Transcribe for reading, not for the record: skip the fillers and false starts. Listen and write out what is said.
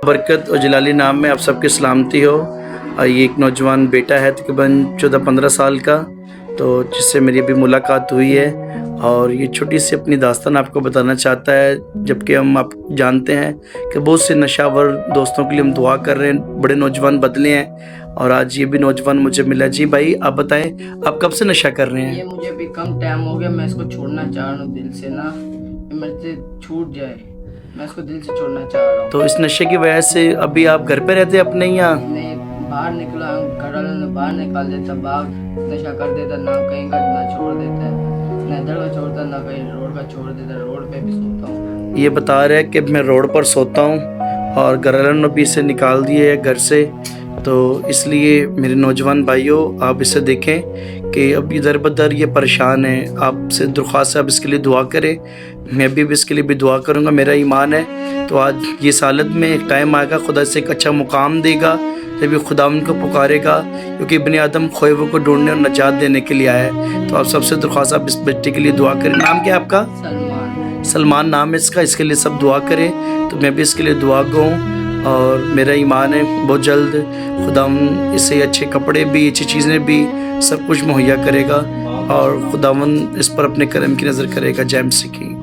برکت اور جلالی نام میں آپ سب کی سلامتی ہو. یہ ایک نوجوان بیٹا ہے تقریباً 14-15 سال کا، تو جس سے میری ابھی ملاقات ہوئی ہے، اور یہ چھوٹی سی اپنی داستان آپ کو بتانا چاہتا ہے. جبکہ ہم آپ جانتے ہیں کہ بہت سے نشہ ور دوستوں کے لیے ہم دعا کر رہے ہیں، بڑے نوجوان بدلے ہیں، اور آج یہ بھی نوجوان مجھے ملا. جی بھائی آپ بتائیں، آپ کب سے نشہ کر رہے ہیں؟ یہ مجھے بھی کم ٹائم ہو گیا، میں اس کو چھوڑنا چاہ رہا ہوں دل سے نا، میرے سے چھوٹ جائے، میں اس کو دل سے چھوڑنا چاہ رہا ہوں. تو اس نشے کی وجہ سے ابھی آپ گھر پہ رہتے اپنے یا نہیں، باہر نکلا ہوں، گھر والوں نے باہر نکال دیتا، باہر نشہ کر دیتا، نہ کہیں کا نہ چھوڑ دیتا ہے، نہ ادھر کا چھوڑتا نہ کہیں روڈ کا چھوڑ دیتا، روڈ پہ بھی سوتا ہوں. یہ بتا رہا ہے کہ میں روڈ پر سوتا ہوں، اور گھر والوں نے بھی اسے نکال دیے ہے گھر سے. تو اس لیے میرے نوجوان بھائیوں، آپ اسے دیکھیں کہ اب ادھر بدر یہ پریشان ہے. آپ سے درخواست ہے، آپ اس کے لیے دعا کریں. میں بھی اس کے لیے بھی دعا کروں گا، میرا ایمان ہے. تو آج یہ سالت میں ایک ٹائم آئے گا، خدا سے ایک اچھا مقام دے گا جب یہ خدا ان کو پکارے گا، کیونکہ ابن آدم کھوئے ہوئے کو ڈھونڈنے اور نجات دینے کے لیے آیا ہے. تو آپ سب سے درخواست، آپ اس بچے کے لیے دعا کریں. نام کیا ہے آپ کا؟ سلمان نام ہے اس کا. اس کے لیے سب دعا کریں. تو میں بھی اس کے لیے دعا گوں، اور میرا ایمان ہے بہت جلد خدا اسے اچھے کپڑے بھی، اچھی چیزیں بھی، سب کچھ مہیا کرے گا، اور خداوند اس پر اپنے کرم کی نظر کرے گا. جے مسیح کی.